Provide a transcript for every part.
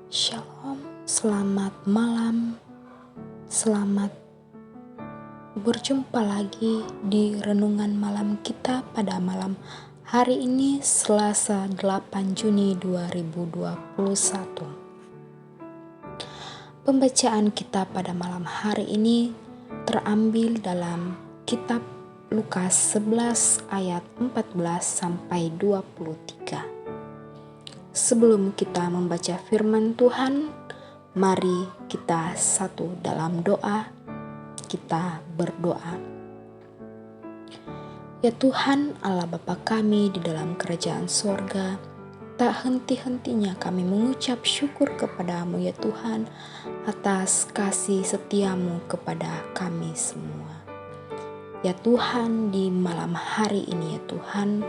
Shalom, selamat malam, selamat berjumpa lagi di renungan malam kita pada malam hari ini Selasa 8 Juni 2021. Pembacaan kita pada malam hari ini terambil dalam kitab Lukas 11 ayat 14 sampai 23. Sebelum kita membaca firman Tuhan, mari kita satu dalam doa. Kita berdoa. Ya Tuhan Allah Bapa kami di dalam kerajaan sorga, tak henti-hentinya kami mengucap syukur kepadamu ya Tuhan atas kasih setiamu kepada kami semua. Ya Tuhan, di malam hari ini ya Tuhan,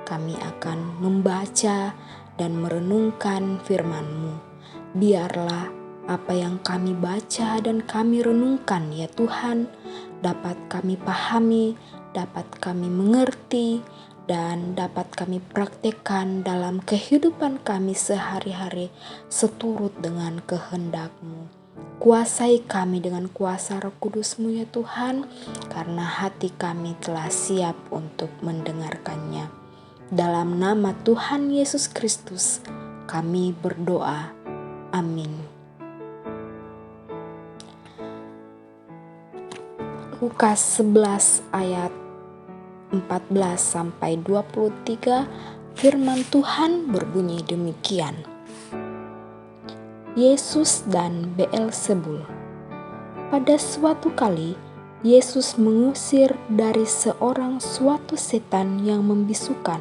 kami akan membaca dan merenungkan firman-Mu. Biarlah apa yang kami baca dan kami renungkan ya Tuhan, dapat kami pahami, dapat kami mengerti, dan dapat kami praktekkan dalam kehidupan kami sehari-hari seturut dengan kehendak-Mu. Kuasai kami dengan kuasa Roh Kudus-Mu ya Tuhan, karena hati kami telah siap untuk mendengarkannya. Dalam nama Tuhan Yesus Kristus kami berdoa. Amin. Lukas 11 ayat 14 sampai 23, firman Tuhan berbunyi demikian. Yesus dan Beelzebul. Pada suatu kali Yesus mengusir dari seorang suatu setan yang membisukan.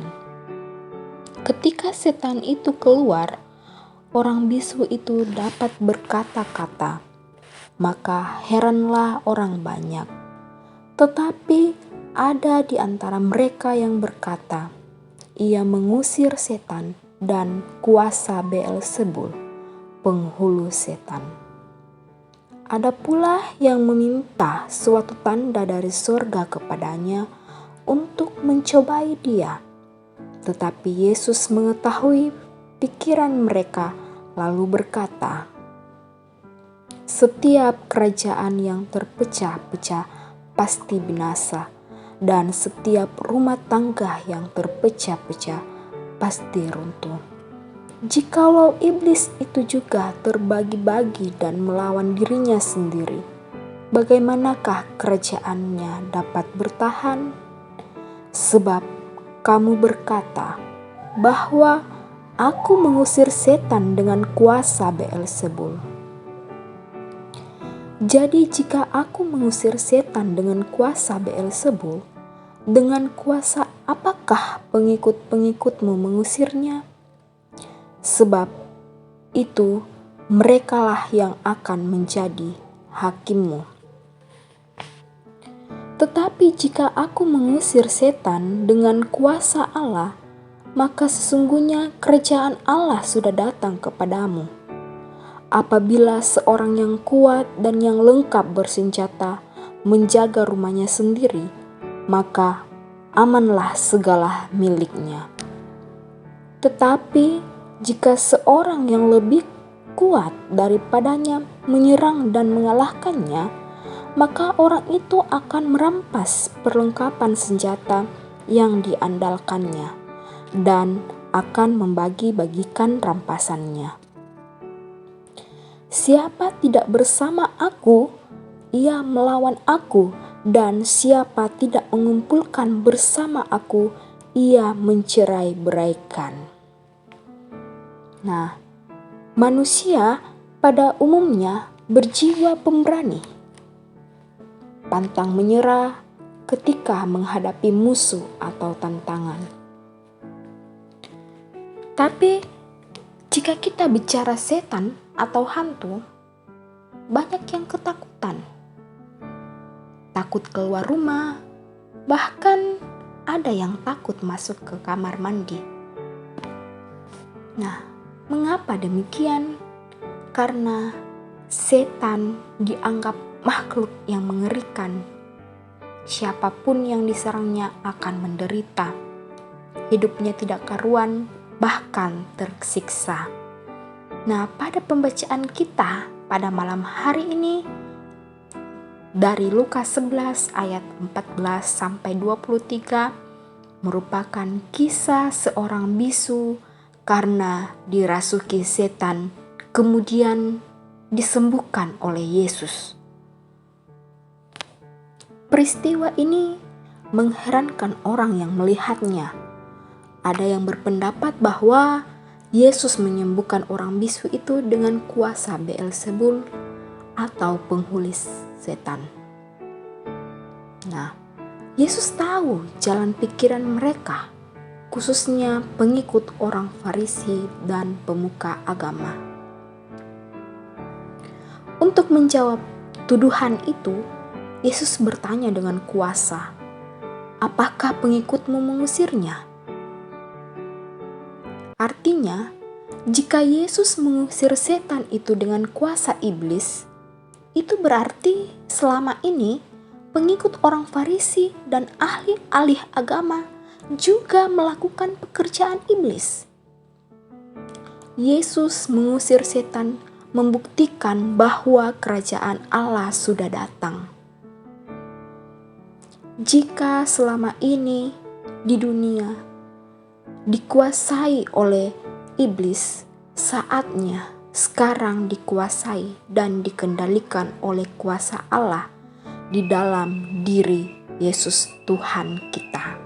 Ketika setan itu keluar, orang bisu itu dapat berkata-kata, maka heranlah orang banyak. Tetapi ada di antara mereka yang berkata, ia mengusir setan dan kuasa Beelzebul, penghulu setan. Ada pula yang meminta suatu tanda dari surga kepadanya untuk mencobai dia. Tetapi Yesus mengetahui pikiran mereka lalu berkata, setiap kerajaan yang terpecah-pecah pasti binasa, dan setiap rumah tangga yang terpecah-pecah pasti runtuh. Jikalau iblis itu juga terbagi-bagi dan melawan dirinya sendiri, bagaimanakah kerajaannya dapat bertahan? Sebab kamu berkata bahwa aku mengusir setan dengan kuasa Beelzebul. Jadi jika aku mengusir setan dengan kuasa Beelzebul, dengan kuasa apakah pengikut-pengikutmu mengusirnya? Sebab itu merekalah yang akan menjadi hakimmu. Tetapi jika aku mengusir setan dengan kuasa Allah, maka sesungguhnya kerajaan Allah sudah datang kepadamu. Apabila seorang yang kuat dan yang lengkap bersenjata menjaga rumahnya sendiri, maka amanlah segala miliknya. Tetapi jika seorang yang lebih kuat daripadanya menyerang dan mengalahkannya, maka orang itu akan merampas perlengkapan senjata yang diandalkannya dan akan membagi-bagikan rampasannya. Siapa tidak bersama aku, ia melawan aku, dan siapa tidak mengumpulkan bersama aku, ia mencerai-beraikan. Nah, manusia pada umumnya berjiwa pemberani, pantang menyerah ketika menghadapi musuh atau tantangan. Tapi jika kita bicara setan atau hantu, banyak yang ketakutan. Takut keluar rumah, bahkan ada yang takut masuk ke kamar mandi. Nah, mengapa demikian? Karena setan dianggap makhluk yang mengerikan. Siapapun yang diserangnya akan menderita. Hidupnya tidak karuan, bahkan tersiksa. Nah, pada pembacaan kita pada malam hari ini dari Lukas 11 ayat 14 sampai 23 merupakan kisah seorang bisu karena dirasuki setan kemudian disembuhkan oleh Yesus. Peristiwa ini mengherankan orang yang melihatnya. Ada yang berpendapat bahwa Yesus menyembuhkan orang bisu itu dengan kuasa Beelzebul atau penghuli setan. Nah, Yesus tahu jalan pikiran mereka, khususnya pengikut orang Farisi dan pemuka agama. Untuk menjawab tuduhan itu, Yesus bertanya dengan kuasa, "Apakah pengikutmu mengusirnya?" Artinya, jika Yesus mengusir setan itu dengan kuasa iblis, itu berarti selama ini pengikut orang Farisi dan ahli-ahli agama juga melakukan pekerjaan iblis. Yesus mengusir setan membuktikan bahwa kerajaan Allah sudah datang. Jika selama ini di dunia dikuasai oleh iblis, saatnya sekarang dikuasai dan dikendalikan oleh kuasa Allah di dalam diri Yesus Tuhan kita.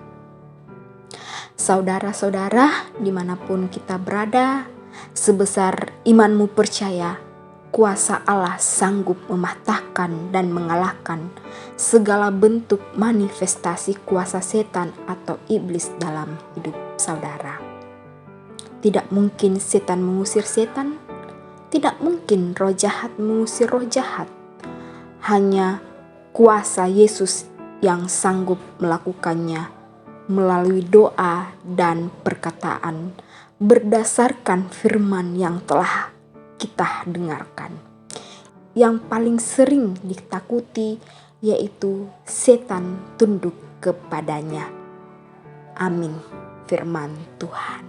Saudara-saudara, dimanapun kita berada, sebesar imanmu percaya, kuasa Allah sanggup mematahkan dan mengalahkan segala bentuk manifestasi kuasa setan atau iblis dalam hidup saudara. Tidak mungkin setan mengusir setan, tidak mungkin roh jahat mengusir roh jahat. Hanya kuasa Yesus yang sanggup melakukannya melalui doa dan perkataan berdasarkan firman yang telah kita dengarkan. Yang paling sering ditakuti yaitu setan tunduk kepadanya. Amin. Firman Tuhan.